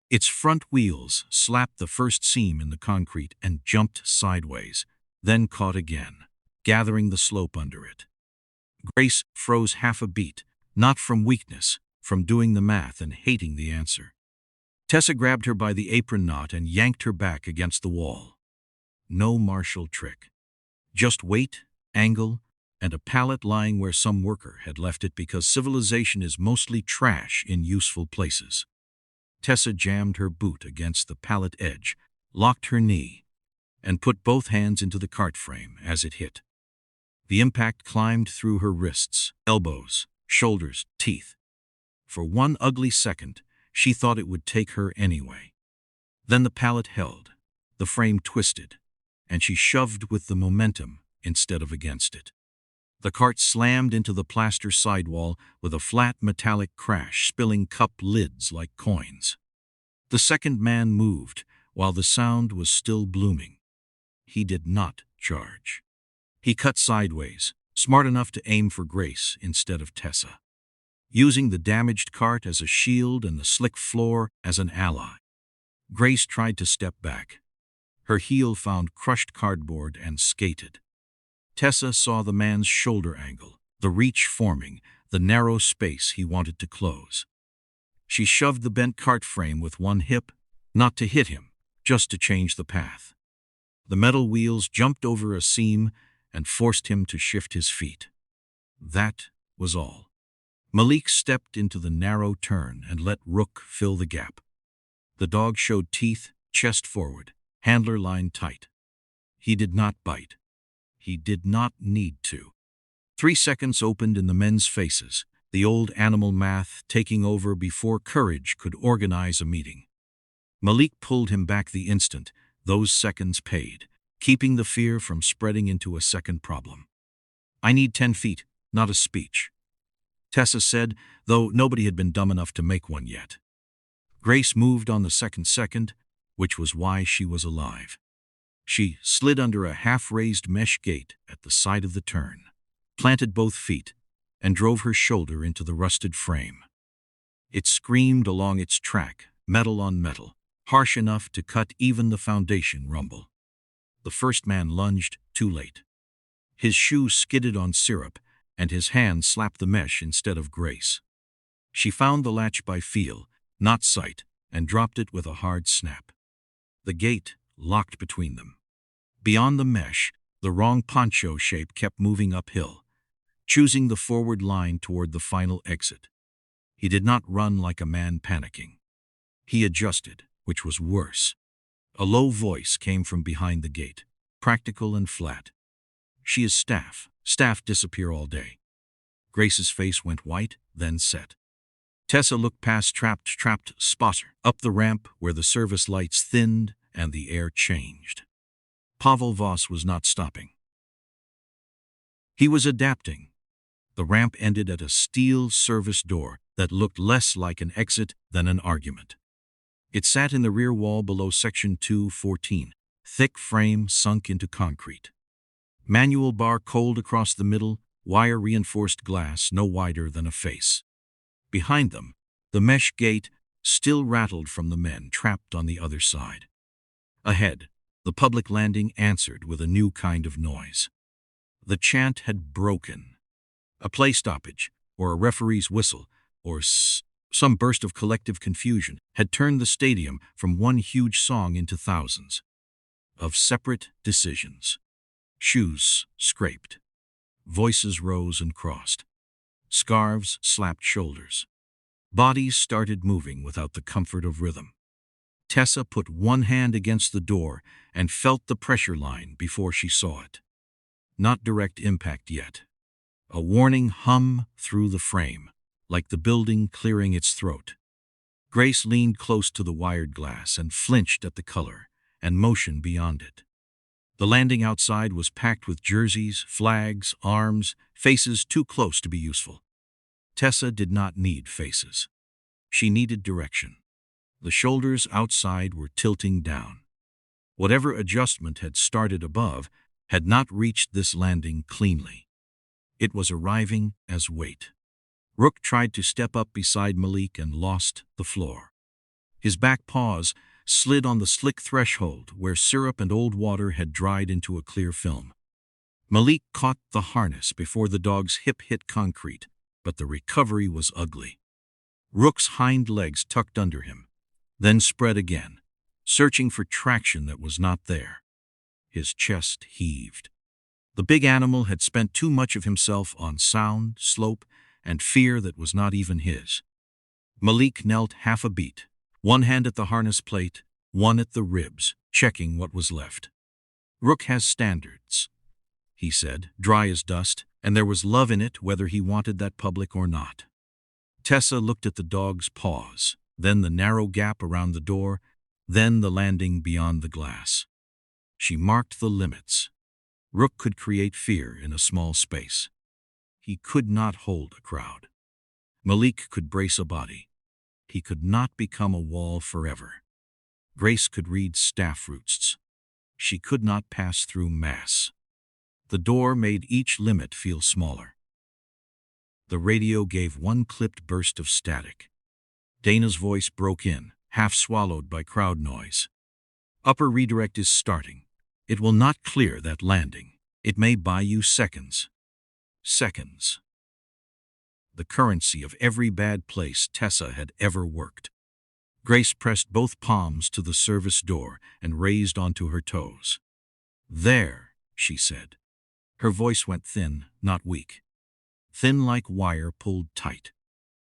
Its front wheels slapped the first seam in the concrete and jumped sideways, then caught again, gathering the slope under it. Grace froze half a beat, not from weakness, from doing the math and hating the answer. Tessa grabbed her by the apron knot and yanked her back against the wall. No martial trick. Just weight, angle, and a pallet lying where some worker had left it because civilization is mostly trash in useful places. Tessa jammed her boot against the pallet edge, locked her knee, and put both hands into the cart frame as it hit. The impact climbed through her wrists, elbows, shoulders, teeth. For one ugly second, she thought it would take her anyway. Then the pallet held, the frame twisted, and she shoved with the momentum instead of against it. The cart slammed into the plaster sidewall with a flat metallic crash, spilling cup lids like coins. The second man moved, while the sound was still blooming. He did not charge. He cut sideways, smart enough to aim for Grace instead of Tessa, using the damaged cart as a shield and the slick floor as an ally. Grace tried to step back. Her heel found crushed cardboard and skated. Tessa saw the man's shoulder angle, the reach forming, the narrow space he wanted to close. She shoved the bent cart frame with one hip, not to hit him, just to change the path. The metal wheels jumped over a seam and forced him to shift his feet. That was all. Malik stepped into the narrow turn and let Rook fill the gap. The dog showed teeth, chest forward, handler line tight. He did not bite. He did not need to. 3 seconds opened in the men's faces, the old animal math taking over before courage could organize a meeting. Malik pulled him back the instant those seconds paid, keeping the fear from spreading into a second problem. "I need 10 feet, not a speech," Tessa said, though nobody had been dumb enough to make one yet. Grace moved on the second, which was why she was alive. She slid under a half-raised mesh gate at the side of the turn, planted both feet, and drove her shoulder into the rusted frame. It screamed along its track, metal on metal, harsh enough to cut even the foundation rumble. The first man lunged, too late. His shoe skidded on syrup, and his hand slapped the mesh instead of Grace. She found the latch by feel, not sight, and dropped it with a hard snap. The gate locked between them. Beyond the mesh, the wrong poncho shape kept moving uphill, choosing the forward line toward the final exit. He did not run like a man panicking. He adjusted, which was worse. A low voice came from behind the gate, practical and flat. "She is staff. Staff disappear all day." Grace's face went white, then set. Tessa looked past trapped spotter, up the ramp where the service lights thinned and the air changed. Pavel Voss was not stopping. He was adapting. The ramp ended at a steel service door that looked less like an exit than an argument. It sat in the rear wall below Section 214, thick frame sunk into concrete. Manual bar cold across the middle, wire-reinforced glass no wider than a face. Behind them, the mesh gate still rattled from the men trapped on the other side. Ahead, the public landing answered with a new kind of noise. The chant had broken. A play stoppage, or a referee's whistle, or some burst of collective confusion had turned the stadium from one huge song into thousands of separate decisions. Shoes scraped. Voices rose and crossed. Scarves slapped shoulders. Bodies started moving without the comfort of rhythm. Tessa put one hand against the door and felt the pressure line before she saw it. Not direct impact yet. A warning hum through the frame, like the building clearing its throat. Grace leaned close to the wired glass and flinched at the color and motion beyond it. The landing outside was packed with jerseys, flags, arms, faces too close to be useful. Tessa did not need faces. She needed direction. The shoulders outside were tilting down. Whatever adjustment had started above had not reached this landing cleanly. It was arriving as weight. Rook tried to step up beside Malik and lost the floor. His back paws slid on the slick threshold where syrup and old water had dried into a clear film. Malik caught the harness before the dog's hip hit concrete, but the recovery was ugly. Rook's hind legs tucked under him, then spread again, searching for traction that was not there. His chest heaved. The big animal had spent too much of himself on sound, slope, and fear that was not even his. Malik knelt half a beat, one hand at the harness plate, one at the ribs, checking what was left. "Rook has standards," he said, dry as dust, and there was love in it whether he wanted that public or not. Tessa looked at the dog's paws, then the narrow gap around the door, then the landing beyond the glass. She marked the limits. Rook could create fear in a small space. He could not hold a crowd. Malik could brace a body. He could not become a wall forever. Grace could read staff roots. She could not pass through mass. The door made each limit feel smaller. The radio gave one clipped burst of static. Dana's voice broke in, half swallowed by crowd noise. Upper redirect is starting. It will not clear that landing. It may buy you seconds. Seconds. The currency of every bad place Tessa had ever worked. Grace pressed both palms to the service door and raised onto her toes. "There," she said. Her voice went thin, not weak. Thin like wire pulled tight.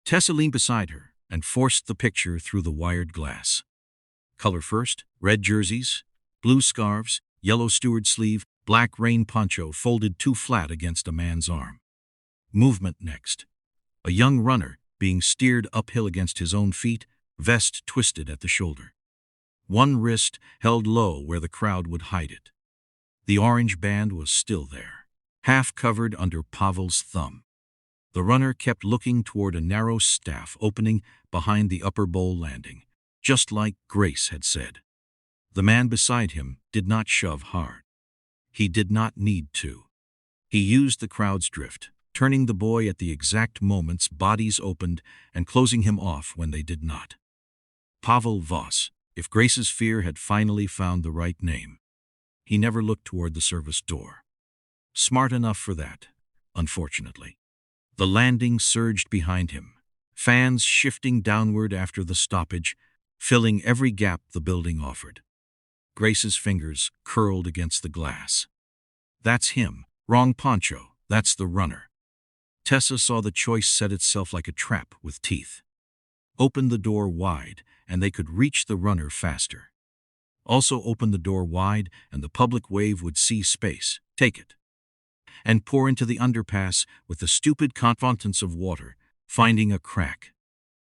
Tessa leaned beside her and forced the picture through the wired glass. Color first: red jerseys, blue scarves, yellow steward sleeve, black rain poncho folded too flat against a man's arm. Movement next. A young runner being steered uphill against his own feet, vest twisted at the shoulder. One wrist held low where the crowd would hide it. The orange band was still there, half covered under Pavel's thumb. The runner kept looking toward a narrow staff opening behind the upper bowl landing, just like Grace had said. The man beside him did not shove hard. He did not need to. He used the crowd's drift, turning the boy at the exact moments bodies opened and closing him off when they did not. Pavel Voss, if Grace's fear had finally found the right name. He never looked toward the service door. Smart enough for that, unfortunately. The landing surged behind him, fans shifting downward after the stoppage, filling every gap the building offered. Grace's fingers curled against the glass. That's him. Wrong poncho. That's the runner. Tessa saw the choice set itself like a trap with teeth. Open the door wide, and they could reach the runner faster. Also open the door wide, and the public wave would see space, take it, and pour into the underpass with the stupid confidence of water, finding a crack.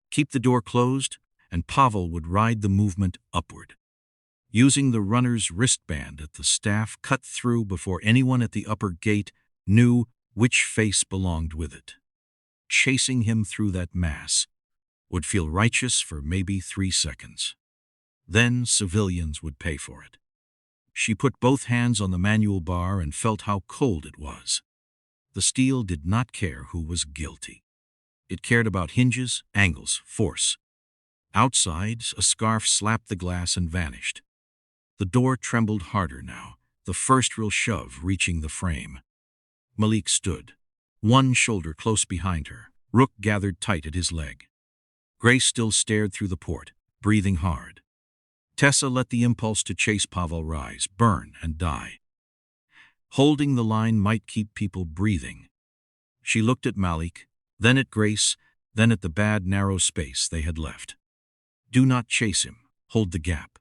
Keep the door closed, and Pavel would ride the movement upward. Using the runner's wristband at the staff cut through before anyone at the upper gate knew which face belonged with it. Chasing him through that mass would feel righteous for maybe 3 seconds. Then civilians would pay for it. She put both hands on the manual bar and felt how cold it was. The steel did not care who was guilty. It cared about hinges, angles, force. Outside, a scarf slapped the glass and vanished. The door trembled harder now, the first real shove reaching the frame. Malik stood, one shoulder close behind her. Rook gathered tight at his leg. Grace still stared through the port, breathing hard. Tessa let the impulse to chase Pavel rise, burn, and die. Holding the line might keep people breathing. She looked at Malik, then at Grace, then at the bad narrow space they had left. Do not chase him. Hold the gap.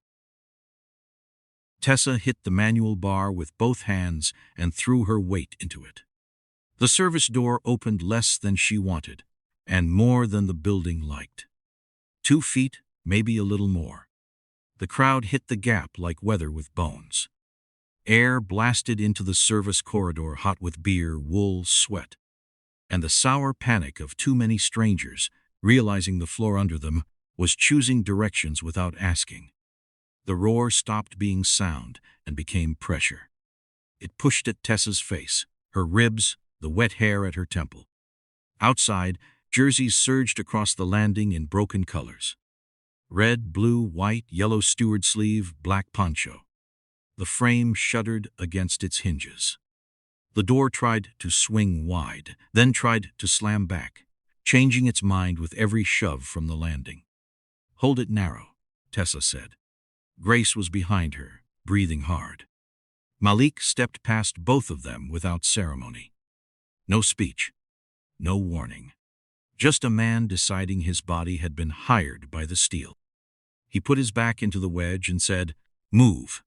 Tessa hit the manual bar with both hands and threw her weight into it. The service door opened less than she wanted, and more than the building liked. 2 feet, maybe a little more. The crowd hit the gap like weather with bones. Air blasted into the service corridor hot with beer, wool, sweat. And the sour panic of too many strangers, realizing the floor under them, was choosing directions without asking. The roar stopped being sound and became pressure. It pushed at Tessa's face, her ribs, the wet hair at her temple. Outside, jerseys surged across the landing in broken colors. Red, blue, white, yellow steward sleeve, black poncho. The frame shuddered against its hinges. The door tried to swing wide, then tried to slam back, changing its mind with every shove from the landing. Hold it narrow, Tessa said. Grace was behind her, breathing hard. Malik stepped past both of them without ceremony. No speech, no warning. Just a man deciding his body had been hired by the steel. He put his back into the wedge and said, "Move."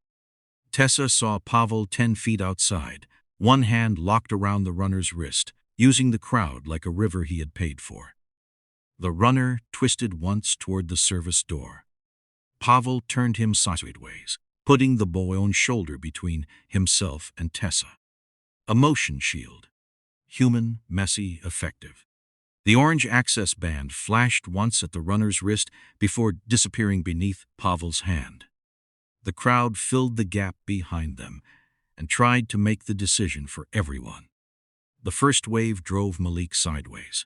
Tessa saw Pavel 10 feet outside, one hand locked around the runner's wrist, using the crowd like a river he had paid for. The runner twisted once toward the service door. Pavel turned him sideways, putting the boy on shoulder between himself and Tessa. A motion shield. Human, messy, effective. The orange access band flashed once at the runner's wrist before disappearing beneath Pavel's hand. The crowd filled the gap behind them and tried to make the decision for everyone. The first wave drove Malik sideways.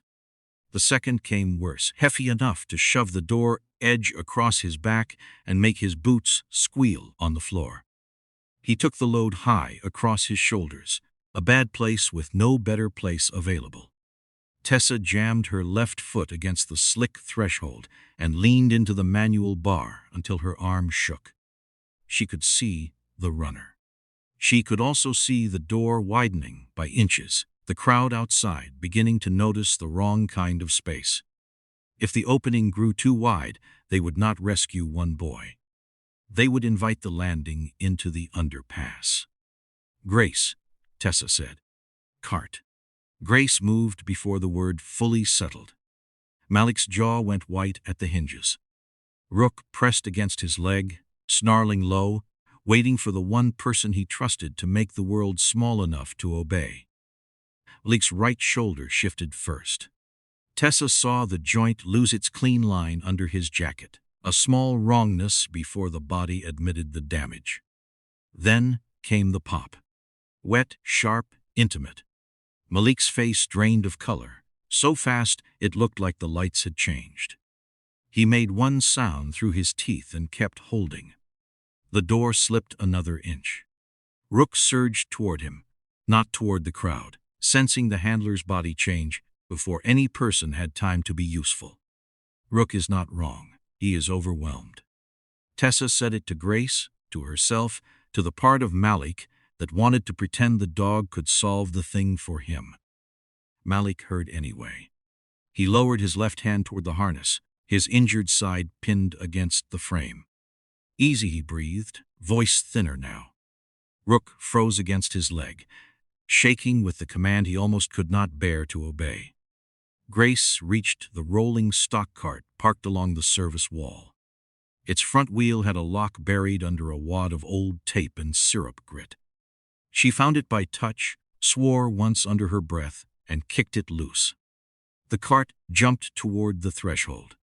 The second came worse, heavy enough to shove the door edge across his back and make his boots squeal on the floor. He took the load high across his shoulders, a bad place with no better place available. Tessa jammed her left foot against the slick threshold and leaned into the manual bar until her arm shook. She could see the runner. She could also see the door widening by inches, the crowd outside beginning to notice the wrong kind of space. If the opening grew too wide, they would not rescue one boy. They would invite the landing into the underpass. "Grace," Tessa said. "Cart." Grace moved before the word fully settled. Malik's jaw went white at the hinges. Rook pressed against his leg, snarling low, waiting for the one person he trusted to make the world small enough to obey. Malik's right shoulder shifted first. Tessa saw the joint lose its clean line under his jacket, a small wrongness before the body admitted the damage. Then came the pop. Wet, sharp, intimate. Malik's face drained of color, so fast it looked like the lights had changed. He made one sound through his teeth and kept holding. The door slipped another inch. Rook surged toward him, not toward the crowd, sensing the handler's body change before any person had time to be useful. Rook is not wrong. He is overwhelmed. Tessa said it to Grace, to herself, to the part of Malik that wanted to pretend the dog could solve the thing for him. Malik heard anyway. He lowered his left hand toward the harness, his injured side pinned against the frame. "Easy," he breathed, voice thinner now. Rook froze against his leg, shaking with the command he almost could not bear to obey. Grace reached the rolling stock cart parked along the service wall. Its front wheel had a lock buried under a wad of old tape and syrup grit. She found it by touch, swore once under her breath, and kicked it loose. The cart jumped toward the threshold.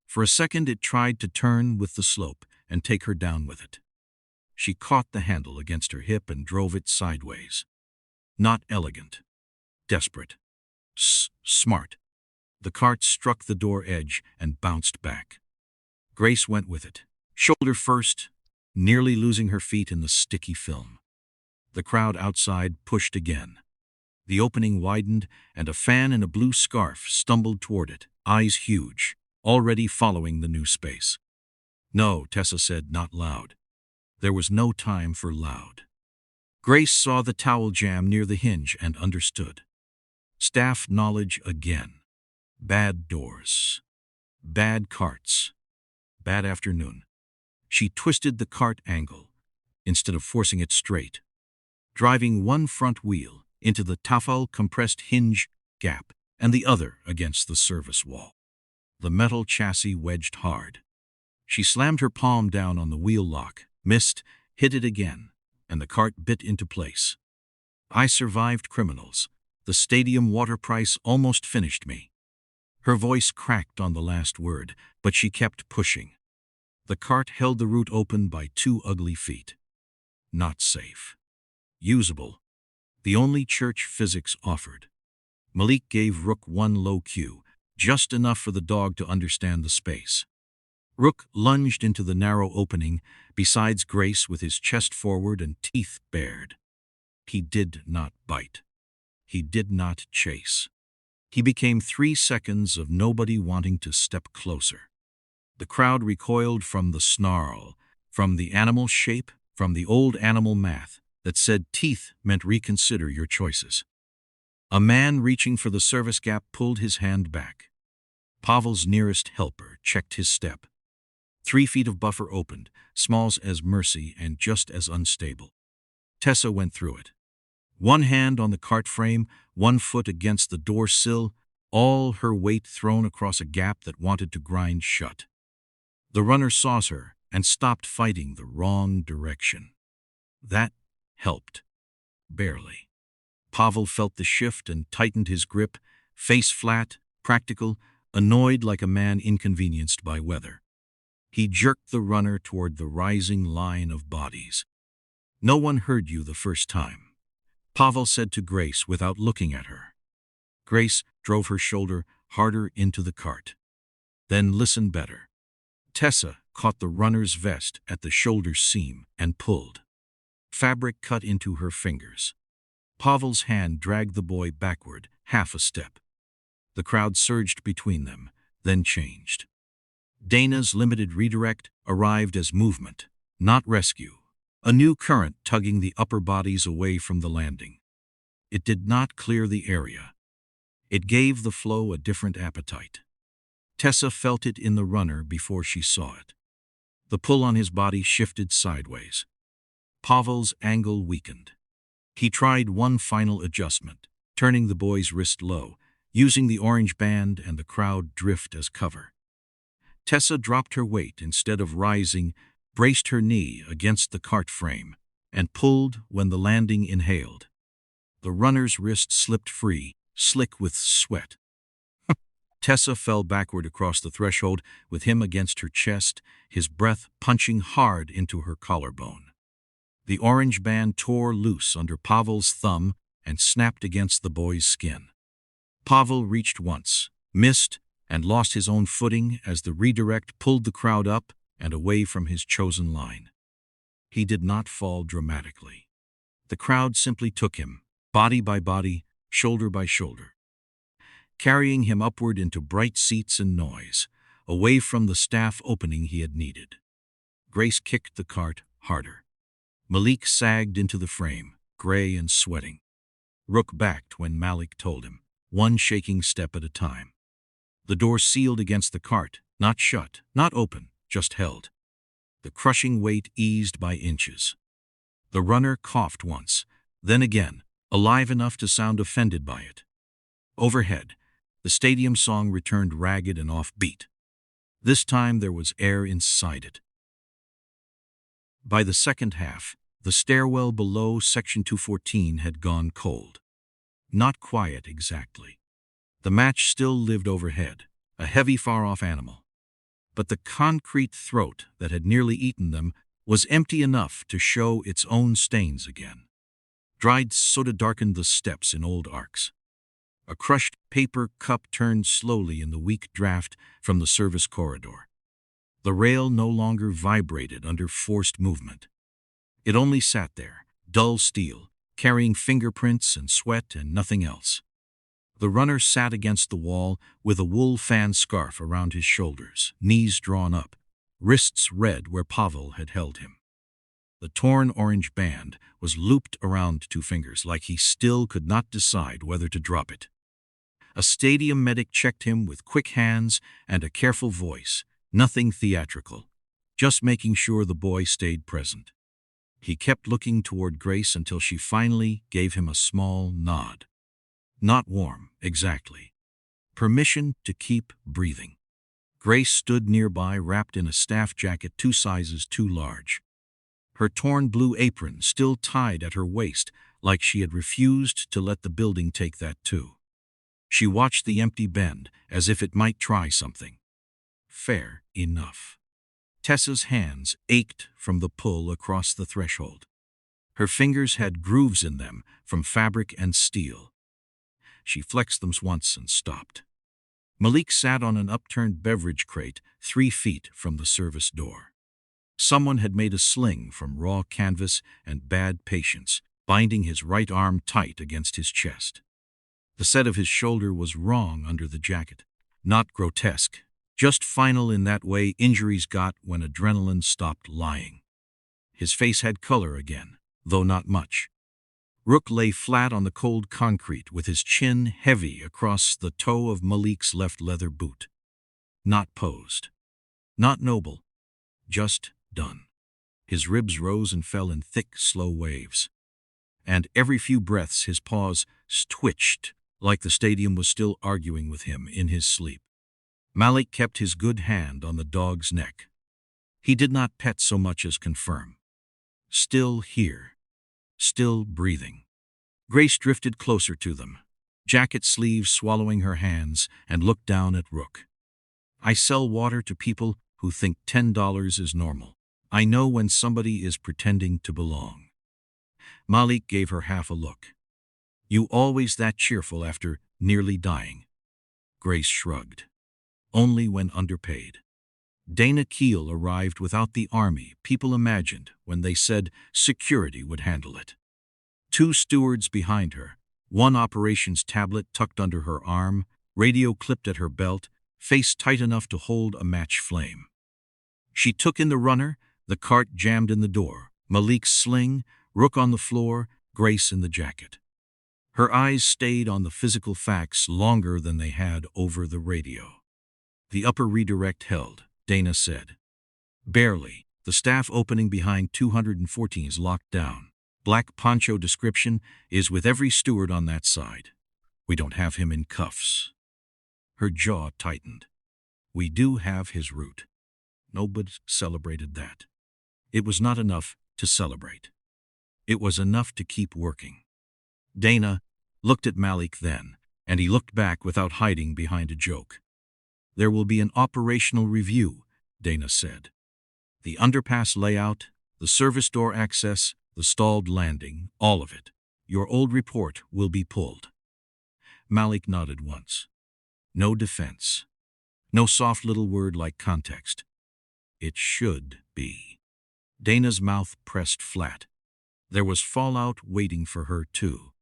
For a second it tried to turn with the slope and take her down with it. She caught the handle against her hip and drove it sideways. Not elegant. Desperate. Smart. The cart struck the door edge and bounced back. Grace went with it, shoulder first, nearly losing her feet in the sticky film. The crowd outside pushed again. The opening widened, and a fan in a blue scarf stumbled toward it, eyes huge, already following the new space. "No," Tessa said, not loud. There was no time for loud. Grace saw the towel jam near the hinge and understood. Staff knowledge again. Bad doors. Bad carts. Bad afternoon. She twisted the cart angle, instead of forcing it straight, driving one front wheel into the tafel compressed hinge gap and the other against the service wall. The metal chassis wedged hard. She slammed her palm down on the wheel lock, missed, hit it again, and the cart bit into place. "I survived criminals. The stadium water price almost finished me." Her voice cracked on the last word, but she kept pushing. The cart held the route open by 2 ugly feet. Not safe. Usable. The only church physics offered. Malik gave Rook one low cue, just enough for the dog to understand the space. Rook lunged into the narrow opening, besides Grace with his chest forward and teeth bared. He did not bite. He did not chase. He became 3 seconds of nobody wanting to step closer. The crowd recoiled from the snarl, from the animal shape, from the old animal math that said teeth meant reconsider your choices. A man reaching for the service gap pulled his hand back. Pavel's nearest helper checked his step. 3 feet of buffer opened, small as mercy and just as unstable. Tessa went through it. One hand on the cart frame, one foot against the door sill, all her weight thrown across a gap that wanted to grind shut. The runner saw her, and stopped fighting the wrong direction. That helped. Barely. Pavel felt the shift and tightened his grip, face flat, practical, annoyed like a man inconvenienced by weather. He jerked the runner toward the rising line of bodies. "No one heard you the first time," Pavel said to Grace without looking at her. Grace drove her shoulder harder into the cart. "Then listen better." Tessa caught the runner's vest at the shoulder seam and pulled. Fabric cut into her fingers. Pavel's hand dragged the boy backward half a step. The crowd surged between them, then changed. Dana's limited redirect arrived as movement, not rescue, a new current tugging the upper bodies away from the landing. It did not clear the area. It gave the flow a different appetite. Tessa felt it in the runner before she saw it. The pull on his body shifted sideways. Pavel's angle weakened. He tried one final adjustment, turning the boy's wrist low, using the orange band and the crowd drift as cover. Tessa dropped her weight instead of rising, braced her knee against the cart frame, and pulled when the landing inhaled. The runner's wrist slipped free, slick with sweat. Tessa fell backward across the threshold with him against her chest, his breath punching hard into her collarbone. The orange band tore loose under Pavel's thumb and snapped against the boy's skin. Pavel reached once, missed, and lost his own footing as the redirect pulled the crowd up and away from his chosen line. He did not fall dramatically. The crowd simply took him, body by body, shoulder by shoulder, carrying him upward into bright seats and noise, away from the staff opening he had needed. Grace kicked the cart harder. Malik sagged into the frame, gray and sweating. Rook backed when Malik told him, one shaking step at a time. The door sealed against the cart, not shut, not open, just held. The crushing weight eased by inches. The runner coughed once, then again, alive enough to sound offended by it. Overhead, the stadium song returned ragged and offbeat. This time there was air inside it. By the second half, the stairwell below Section 214 had gone cold. Not quiet exactly. The match still lived overhead, a heavy far-off animal. But the concrete throat that had nearly eaten them was empty enough to show its own stains again. Dried soda darkened the steps in old arcs. A crushed paper cup turned slowly in the weak draft from the service corridor. The rail no longer vibrated under forced movement. It only sat there, dull steel, carrying fingerprints and sweat and nothing else. The runner sat against the wall with a wool fan scarf around his shoulders, knees drawn up, wrists red where Pavel had held him. The torn orange band was looped around 2 fingers like he still could not decide whether to drop it. A stadium medic checked him with quick hands and a careful voice, nothing theatrical, just making sure the boy stayed present. He kept looking toward Grace until she finally gave him a small nod. Not warm, exactly. Permission to keep breathing. Grace stood nearby wrapped in a staff jacket 2 sizes too large. Her torn blue apron still tied at her waist like she had refused to let the building take that too. She watched the empty bend as if it might try something. Fair enough. Tessa's hands ached from the pull across the threshold. Her fingers had grooves in them from fabric and steel. She flexed them once and stopped. Malik sat on an upturned beverage crate 3 feet from the service door. Someone had made a sling from raw canvas and bad patience, binding his right arm tight against his chest. The set of his shoulder was wrong under the jacket, not grotesque, just final in that way injuries got when adrenaline stopped lying. His face had color again, though not much. Rook lay flat on the cold concrete with his chin heavy across the toe of Malik's left leather boot. Not posed. Not noble. Just done. His ribs rose and fell in thick, slow waves. And every few breaths his paws twitched, like the stadium was still arguing with him in his sleep. Malik kept his good hand on the dog's neck. He did not pet so much as confirm. Still here. Still breathing. Grace drifted closer to them, jacket sleeves swallowing her hands, and looked down at Rook. I sell water to people who think $10 is normal. I know when somebody is pretending to belong. Malik gave her half a look. You always that cheerful after nearly dying? Grace shrugged. Only when underpaid. Dana Keel arrived without the army people imagined when they said security would handle it. 2 stewards behind her, 1 operations tablet tucked under her arm, radio clipped at her belt, face tight enough to hold a match flame. She took in the runner, the cart jammed in the door, Malik's sling, Rook on the floor, Grace in the jacket. Her eyes stayed on the physical facts longer than they had over the radio. The upper redirect held, Dana said. Barely. The staff opening behind 214 is locked down. Black poncho description is with every steward on that side. We don't have him in cuffs. Her jaw tightened. We do have his route. Nobody celebrated that. It was not enough to celebrate. It was enough to keep working. Dana looked at Malik then, and he looked back without hiding behind a joke. There will be an operational review, Dana said. The underpass layout, the service door access, the stalled landing, all of it. Your old report will be pulled. Malik nodded once. No defense. No soft little word like context. It should be. Dana's mouth pressed flat. There was fallout waiting for her, too.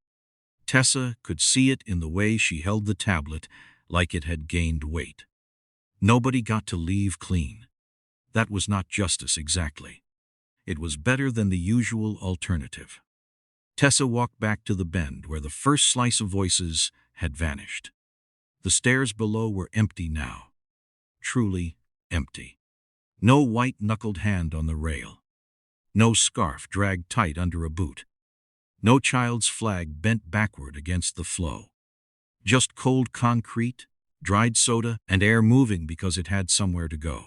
Tessa could see it in the way she held the tablet, like it had gained weight. Nobody got to leave clean. That was not justice exactly. It was better than the usual alternative. Tessa walked back to the bend where the first slice of voices had vanished. The stairs below were empty now. Truly empty. No white-knuckled hand on the rail. No scarf dragged tight under a boot. No child's flag bent backward against the flow. Just cold concrete, dried soda, and air moving because it had somewhere to go.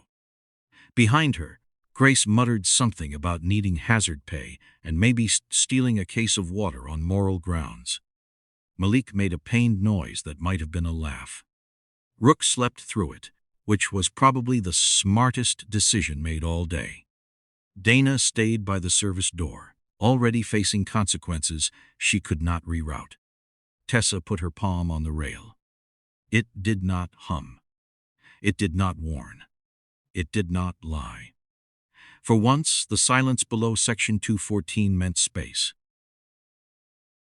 Behind her, Grace muttered something about needing hazard pay and maybe stealing a case of water on moral grounds. Malik made a pained noise that might have been a laugh. Rook slept through it, which was probably the smartest decision made all day. Dana stayed by the service door, already facing consequences she could not reroute. Tessa put her palm on the rail. It did not hum. It did not warn. It did not lie. For once, the silence below Section 214 meant space.